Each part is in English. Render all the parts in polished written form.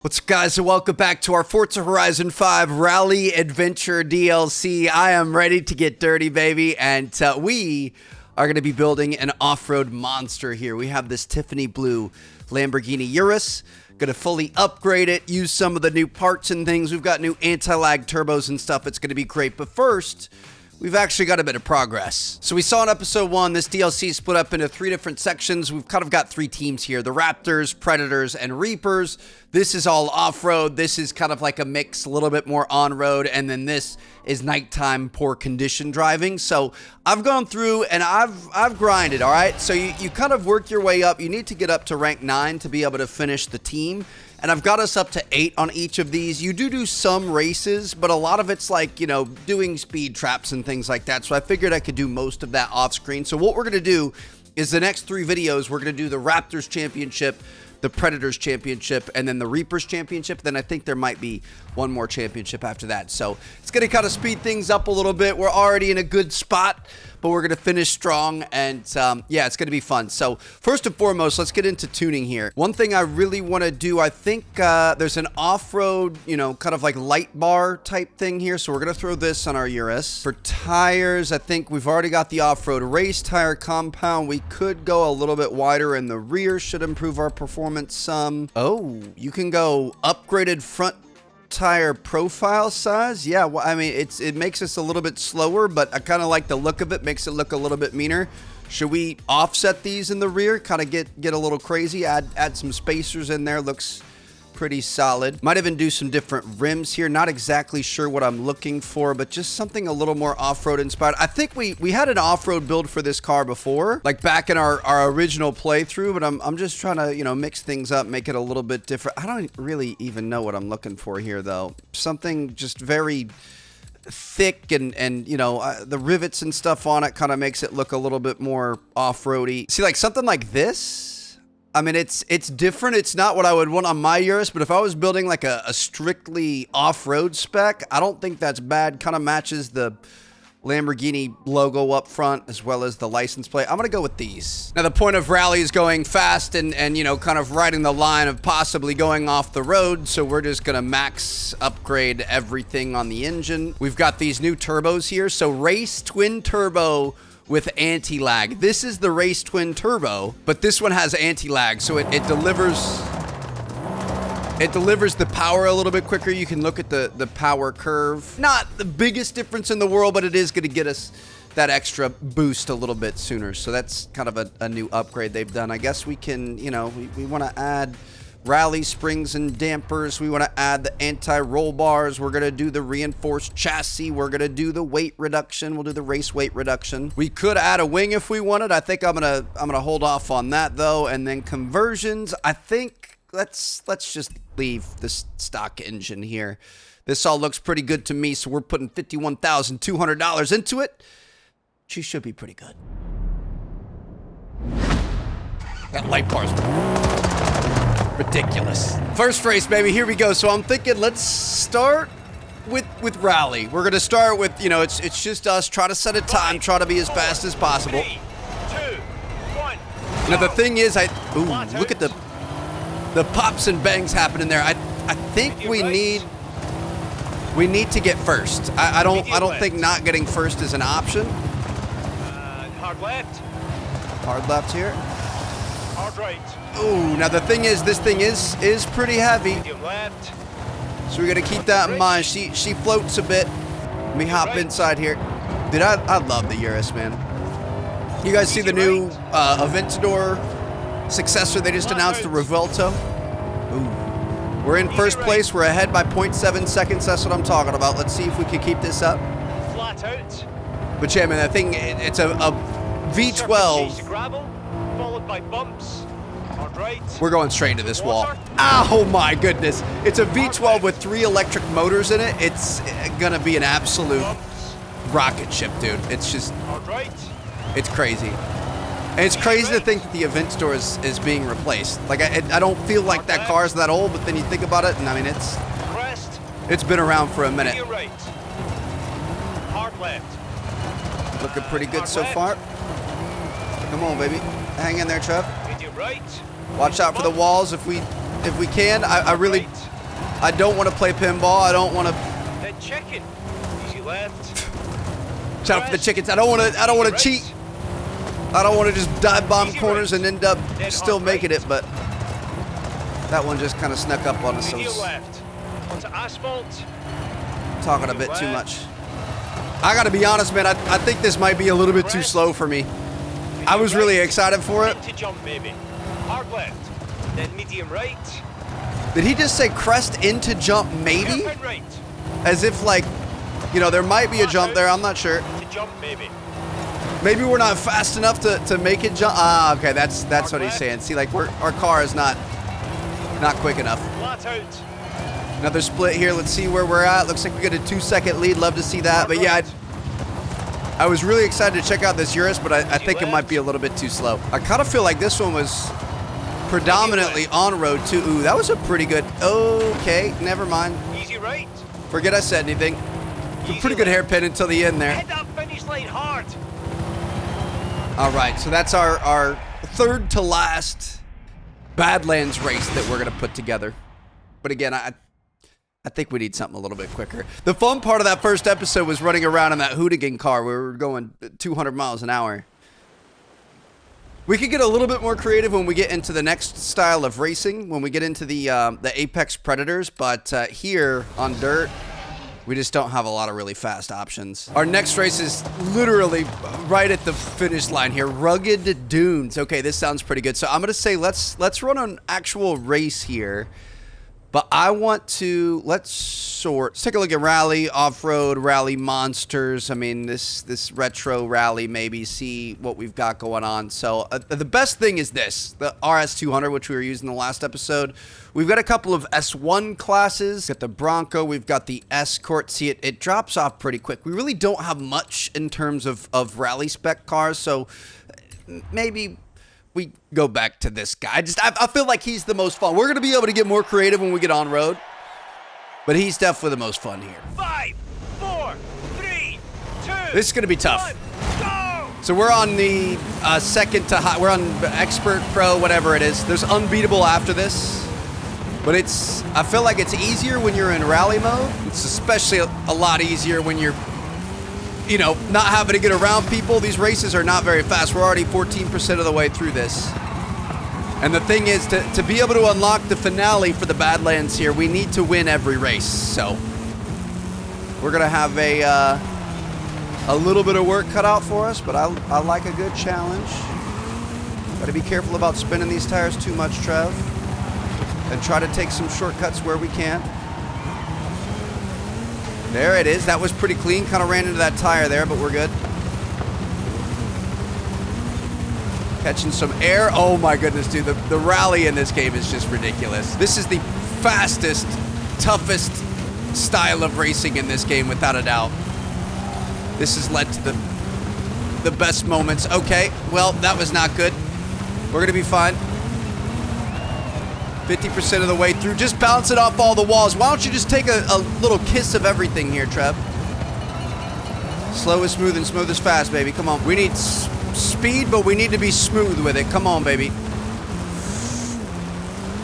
What's up, guys, and welcome back to our Forza Horizon 5 Rally Adventure DLC. I am ready to get dirty, baby, and we are going to be building an off-road monster here. We have this Tiffany blue Lamborghini Urus. Going to fully upgrade it, use some of the new parts and things. We've got new anti-lag turbos and stuff. It's going to be great, but first, we've actually got a bit of progress. So we saw in episode 1, this DLC split up into 3 different sections. We've kind of got 3 teams here: the Raptors, Predators, and Reapers. This is all off-road. This is kind of like a mix, a little bit more on-road, and then this is nighttime, poor condition driving. So I've gone through and I've grinded, all right? So you kind of work your way up. You need to get up to rank 9 to be able to finish the team. And I've got us up to 8 on each of these. You do some races, but a lot of it's like, you know, doing speed traps and things like that. So I figured I could do most of that off screen. So what we're going to do is the next 3 videos, we're going to do the Raptors Championship, the Predators Championship, and then the Reapers Championship. Then I think there might be one more championship after that. So it's going to kind of speed things up a little bit. We're already in a good spot, but we're going to finish strong, and yeah, it's going to be fun. So first and foremost, let's get into tuning here. One thing I really want to do, I think there's an off-road, you know, kind of like light bar type thing here. So we're going to throw this on our Urus. For tires, I think we've already got the off-road race tire compound. We could go a little bit wider in the rear, should improve our performance some. Oh, you can go upgraded front tire profile size. Yeah, well, I mean, it makes us a little bit slower, but I kind of like the look of it. Makes it look a little bit meaner. Should we offset these in the rear? Kind of get a little crazy. Add some spacers in there. Looks pretty solid. Might even do some different rims here. Not exactly sure what I'm looking for, but just something a little more off-road inspired. I think we had an off-road build for this car before, like back in our original playthrough, but I'm just trying to, you know, mix things up, make it a little bit different. I don't really even know what I'm looking for here, though. Something just very thick, and you know, the rivets and stuff on it kind of makes it look a little bit more off-roady. See, like something like this, I mean, it's different. It's not what I would want on my Urus, but if I was building like a strictly off-road spec, I don't think that's bad. Kind of matches the Lamborghini logo up front as well as the license plate. I'm going to go with these. Now, the point of rally is going fast and you know, kind of riding the line of possibly going off the road, so we're just going to max upgrade everything on the engine. We've got these new turbos here. So race twin turbo with anti-lag. This is the race twin turbo, but this one has anti-lag, so it delivers the power a little bit quicker. You can look at the power curve. Not the biggest difference in the world, but it is going to get us that extra boost a little bit sooner. So that's kind of a new upgrade they've done. I guess we can, you know, we want to add rally springs and dampers. We want to add the anti-roll bars. We're going to do the reinforced chassis. We're going to do the weight reduction. We'll do the race weight reduction. We could add a wing if we wanted. I think I'm going to hold off on that though. And then conversions, I think let's just leave this stock engine here. This all looks pretty good to me, so we're putting $51,200 into it. She should be pretty good. That light bar's ridiculous. First race, baby, here we go. So I'm thinking let's start with rally. We're gonna start with, you know, it's just us. Try to set a time, try to be as fast as possible. 3, 2, 1. Now the thing is, look at the pops and bangs happening there. I think we need to get first. I don't think not getting first is an option. Hard left. Hard left here. Hard right. Ooh, now the thing is, this thing is pretty heavy. Medium left. So we got to keep that in mind. She floats a bit. Let me hop inside here. Dude, I love the Urus, man. You guys see the new Aventador successor they just announced, the Revuelto? Ooh. We're in first place. We're ahead by 0.7 seconds. That's what I'm talking about. Let's see if we can keep this up. Flat out. But yeah, man, that thing, it's a V12. Gravel, followed by bumps. Right. We're going straight into this wall. Oh my goodness. It's a V12 with 3 electric motors in it. It's gonna be an absolute rocket ship, dude. It's just, it's crazy. And it's crazy to think that the Aventador is being replaced. Like, I don't feel like that car's that old, but then you think about it, and I mean, it's been around for a minute. Hard left. Looking pretty good so far. Come on, baby. Hang in there, Trev. Medium right. Watch out for the walls if we can. I really I don't want to play pinball. I don't want to. Then chicken. Easy left. Shout out for the chickens. I don't want to cheat. I don't want to just dive bomb Easy corners right. and end up Then still hard making right. it, but that one just kind of snuck up on us. So I Medium was left. Onto asphalt. talking a bit too much. I got to be honest, man. I think this might be a little bit too slow for me. I was really excited for it. To jump, maybe. Hard left. Then medium right. Did he just say crest into jump maybe? Hairpin right. As if like, you know, there might be a jump there. I'm not sure. To jump, maybe. Maybe we're not fast enough to make it jump. Ah, okay, that's what he's saying. See, like our car is not quick enough. Flat out. Another split here. Let's see where we're at. Looks like we get a 2-second lead. Love to see that. But yeah, I was really excited to check out this Urus, but I think it might be a little bit too slow. I kind of feel like this one was predominantly on road too. Ooh, that was a pretty good. Okay, never mind. Easy right. Forget I said anything. A Easy pretty good left. hairpin until the end there. Hit that finish line hard. All right, so that's our third to last Badlands race that we're gonna put together. But again, I think we need something a little bit quicker. The fun part of that first episode was running around in that hooligan car where we were going 200 miles an hour. We could get a little bit more creative when we get into the next style of racing, when we get into the Apex Predators, but here on dirt, we just don't have a lot of really fast options. Our next race is literally right at the finish line here. Rugged Dunes. Okay, this sounds pretty good. So I'm gonna say let's run an actual race here. But I want to, let's take a look at rally, off-road, rally monsters. I mean, this retro rally, maybe see what we've got going on. So the best thing is this, the RS200, which we were using in the last episode. We've got a couple of S1 classes. We've got the Bronco, we've got the Escort. See, it drops off pretty quick. We really don't have much in terms of rally spec cars, so maybe we go back to this guy. I feel like he's the most fun. We're going to be able to get more creative when we get on road, but he's definitely the most fun here. 5, 4, 3, 2. This is going to be tough. 1, go! So we're on the second to high. We're on expert, pro, whatever it is. There's unbeatable after this, but I feel like it's easier when you're in rally mode. It's especially a lot easier when you're, you know, not having to get around people. These races are not very fast. We're already 14% of the way through this. And the thing is, to be able to unlock the finale for the Badlands here, we need to win every race. So we're going to have a little bit of work cut out for us, but I like a good challenge. Got to be careful about spinning these tires too much, Trev. And try to take some shortcuts where we can. There it is. That was pretty clean. Kind of ran into that tire there, but we're good. Catching some air. Oh my goodness, dude. The rally in this game is just ridiculous. This is the fastest, toughest style of racing in this game, without a doubt. This has led to the best moments. Okay, well, that was not good. We're going to be fine. 50% of the way through. Just bounce it off all the walls. Why don't you just take a little kiss of everything here, Trev? Slow is smooth and smooth is fast, baby. Come on. We need speed, but we need to be smooth with it. Come on, baby.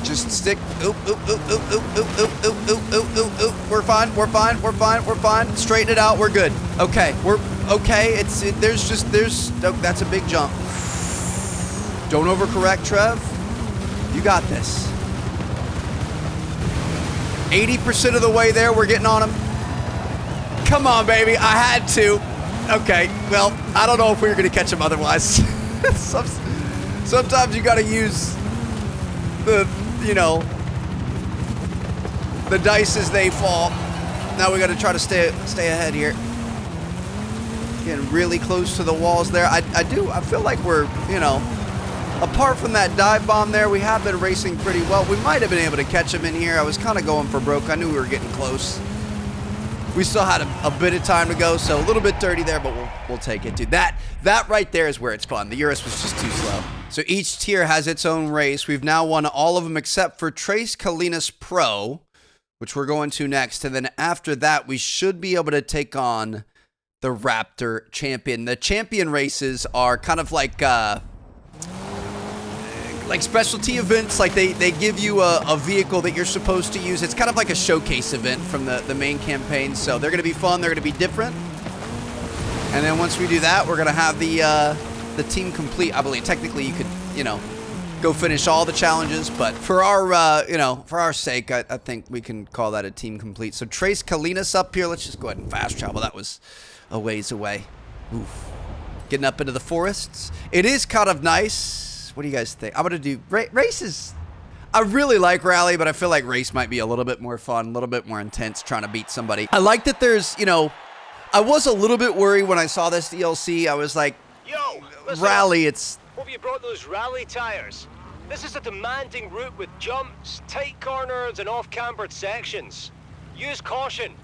Just stick. Oop, oop, oop, oop, oop, oop, oop, oop, oop, oop, oop, oop. We're fine. We're fine. We're fine. We're fine. Straighten it out. We're good. Okay. We're okay. Oh, that's a big jump. Don't overcorrect, Trev. You got this. 80% of the way there, we're getting on him. Come on, baby. I had to. Okay, well, I don't know if we were going to catch him otherwise. Sometimes you got to use the dice as they fall. Now we got to try to stay ahead here. Getting really close to the walls there. I feel like we're, apart from that dive bomb there, we have been racing pretty well. We might have been able to catch him in here. I was kind of going for broke. I knew we were getting close. We still had a bit of time to go, so a little bit dirty there, but we'll take it, dude. That right there is where it's fun. The Urus was just too slow. So each tier has its own race. We've now won all of them except for Trace Kalinas Pro, which we're going to next. And then after that, we should be able to take on the Raptor Champion. The Champion races are kind of like... like specialty events, like they give you a vehicle that you're supposed to use. It's kind of like a showcase event from the main campaign. So they're going to be fun. They're going to be different. And then once we do that, we're going to have the team complete. I believe technically you could, you know, go finish all the challenges. But for our, you know, for our sake, I think we can call that a team complete. So Trace Kalinas up here. Let's just go ahead and fast travel. That was a ways away. Oof. Getting up into the forests. It is kind of nice. What do you guys think? I'm going to do races. I really like rally, but I feel like race might be a little bit more fun, a little bit more intense trying to beat somebody. I like that there's, you know, I was a little bit worried when I saw this DLC. I was like, Yo, listen, rally, it's... Hope you brought those rally tires. This is a demanding route with jumps, tight corners, and off-cambered sections. Use caution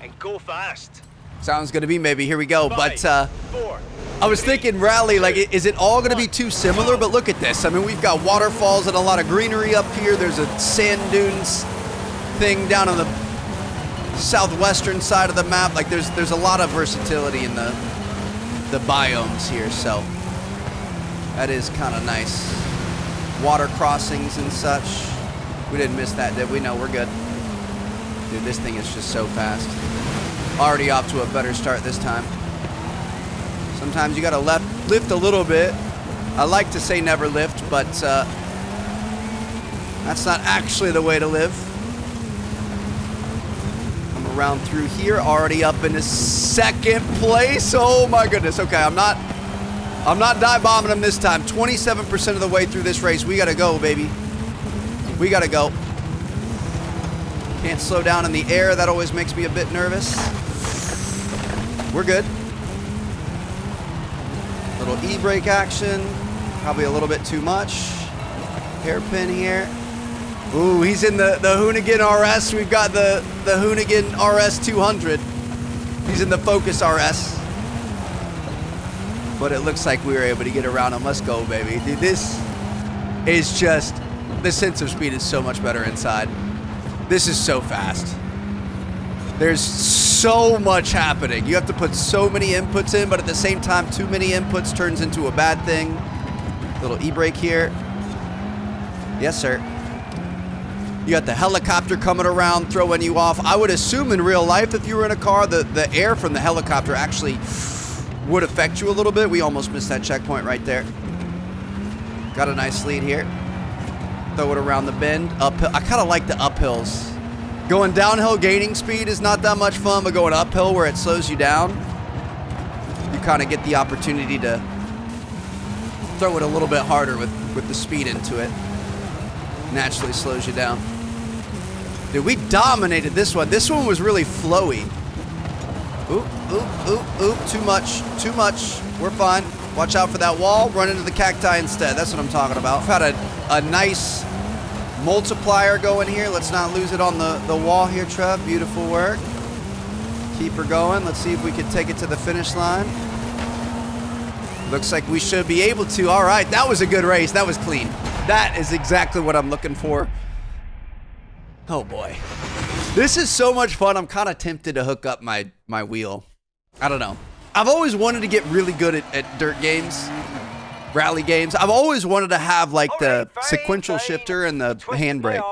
and go fast. Sounds good to me, maybe. Here we go. Five, But 4, I was 3, thinking rally, like, 2, is it all going to be too similar? But look at this. I mean, we've got waterfalls and a lot of greenery up here. There's a sand dunes thing down on the southwestern side of the map. Like, there's a lot of versatility in the biomes here, so that is kind of nice. Water crossings and such. We didn't miss that, did we? No, we're good. Dude, this thing is just so fast. Already off to a better start this time. Sometimes you gotta lift a little bit. I like to say never lift, but that's not actually the way to live. Come around through here, already up into second place. Oh my goodness. Okay, I'm not dive bombing him this time. 27% of the way through this race. We gotta go, baby. We gotta go. Can't slow down in the air. That always makes me a bit nervous. We're good. Little e-brake action. Probably a little bit too much. Hairpin here. Ooh, he's in the Hoonigan RS. We've got the Hoonigan RS 200. He's in the Focus RS. But it looks like we were able to get around him. Let's go, baby. Dude, this is just... The sense of speed is so much better inside. This is so fast. There's so much happening. You have to put so many inputs in, but at the same time, too many inputs turns into a bad thing. Little e-brake here. Yes, sir. You got the helicopter coming around, throwing you off. I would assume in real life, if you were in a car, the air from the helicopter actually would affect you a little bit. We almost missed that checkpoint right there. Got a nice lead here. Throw it around the bend. Uphill. I kind of like the uphills. Going downhill gaining speed is not that much fun, but going uphill where it slows you down, you kind of get the opportunity to throw it a little bit harder with the speed into it. Naturally slows you down. Dude, we dominated this one. This one was really flowy. Oop, oop, oop, oop. Too much, too much. We're fine. Watch out for that wall. Run into the cacti instead. That's what I'm talking about. We've had a nice multiplier going here. Let's not lose it on the wall here, Trev. Beautiful work. Keep her going. Let's see if we can take it to the finish line. Looks like we should be able to. All right, that was a good race. That was clean. That is exactly what I'm looking for. Oh boy. This is so much fun. I'm kind of tempted to hook up my wheel. I don't know. I've always wanted to get really good at dirt games. Rally games. I've always wanted to have like the sequential shifter and the handbrake.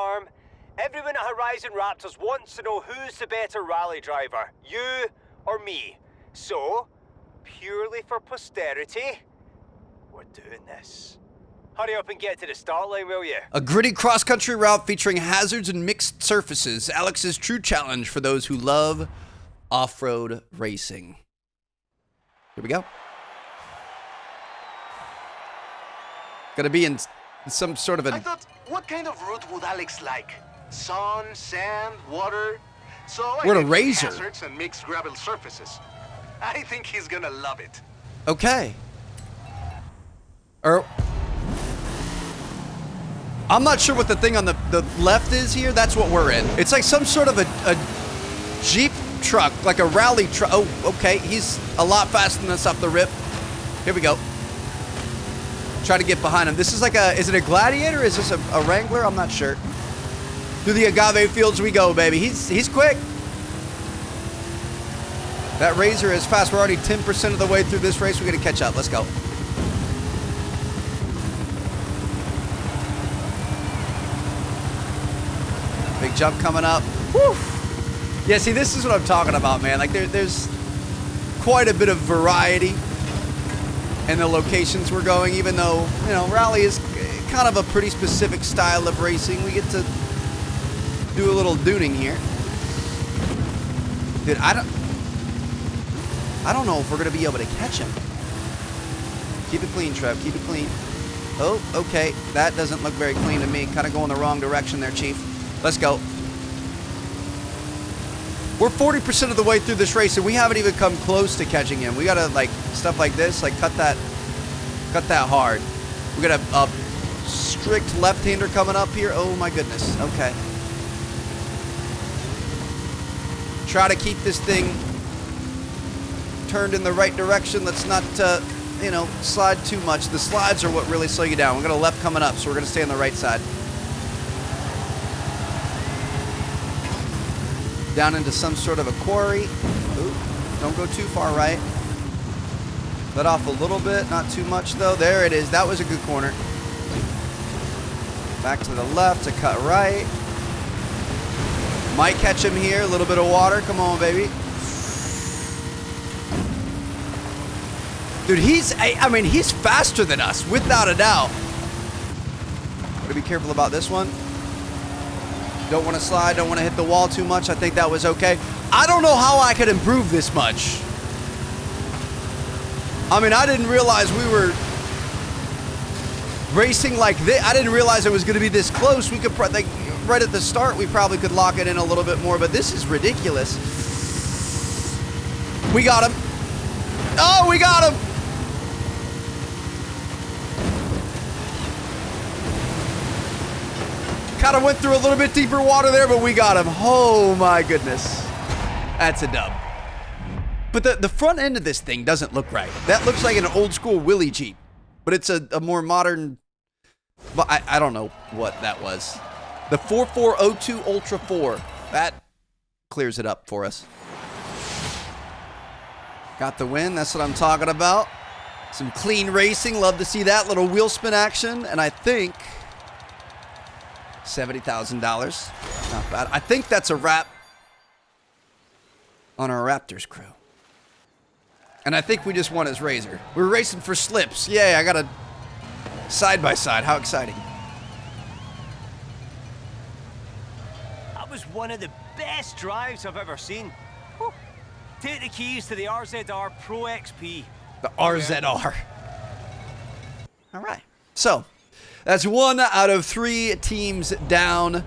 Everyone at Horizon Raptors wants to know who's the better rally driver, you or me. So, purely for posterity, we're doing this. Hurry up and get to the start line, will you? A gritty cross-country route featuring hazards and mixed surfaces. Alex's true challenge for those who love off-road racing. Here we go. Gonna be in some sort of a... I thought, what kind of route would Alex like? Sun, sand, water? So We're I a razor. hazards and mixed gravel surfaces. I think he's gonna love it. Okay. I'm not sure what the thing on the left is here. That's what we're in. It's like some sort of a Jeep truck, like a rally truck. Oh, okay. He's a lot faster than us off the rip. Here we go. Try to get behind him. This is like is it a Gladiator? Is this a Wrangler? I'm not sure. Through the agave fields we go, baby. He's quick. That Razor is fast. We're already 10% of the way through this race. We got to catch up. Let's go. jump coming up. Woo! Yeah, see, this is what I'm talking about, man. Like, there's quite a bit of variety in the locations we're going, even though, you know, rally is kind of a pretty specific style of racing. We get to do a little duning here. Dude, I don't know if we're going to be able to catch him. Keep it clean, Trev. Keep it clean. Oh, okay. That doesn't look very clean to me. Kind of going the wrong direction there, Chief. Let's go. We're 40% of the way through this race, and we haven't even come close to catching him. We got to, like, stuff like this, like, cut that hard. We got a strict left-hander coming up here. Oh, my goodness. Okay. Try to keep this thing turned in the right direction. Let's not, you know, slide too much. The slides are what really slow you down. We're going to left coming up, so we're going to stay on the right side. Down into some sort of a quarry. Ooh, don't go too far right. Let off a little bit, not too much though. There it is. That was a good corner. Back to the left to cut right. Might catch him here. A little bit of water. Come on, baby. Dude, I mean, he's faster than us, without a doubt. Gotta be careful about this one. Don't want to slide, don't want to hit the wall too much. I think that was okay. I don't know how I could improve this much. I mean, I didn't realize we were racing like this. I didn't realize it was going to be this close. We could, like, right at the start, we probably could lock it in a little bit more, but this is ridiculous. We got him. Oh, we got him. Kind of went through a little bit deeper water there, but we got him. Oh my goodness. That's a dub. But the front end of this thing doesn't look right. That looks like an old school Willy Jeep, but it's a more modern, but I don't know what that was. The 4402 Ultra 4. That clears it up for us. Got the win. That's what I'm talking about. Some clean racing. Love to see that little wheel spin action. And I think $70,000. Not bad. I think that's a wrap on our Raptors crew. And I think we just won his Razor. We're racing for slips. Yay, I got a side-by-side. How exciting. That was one of the best drives I've ever seen. Whew. Take the keys to the RZR Pro XP. The RZR. All right. So, that's 1 out of 3 teams down.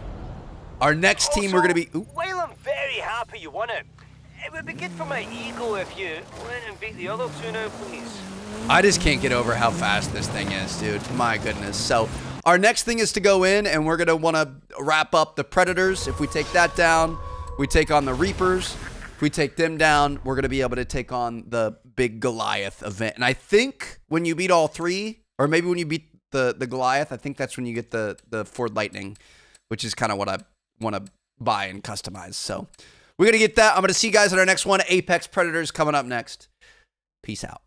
Our next team, we're going to be... Ooh. While I'm very happy you won it, it would be good for my ego if you went and beat the other two now, please. I just can't get over how fast this thing is, dude. My goodness. So, our next thing is to go in, and we're going to want to wrap up the Predators. If we take that down, we take on the Reapers. If we take them down, we're going to be able to take on the big Goliath event. And I think when you beat all 3, or maybe when you beat the Goliath, I think that's when you get the Ford Lightning, which is kind of what I want to buy and customize. So we're going to get that. I'm going to see you guys in our next one. Apex Predators coming up next. Peace out.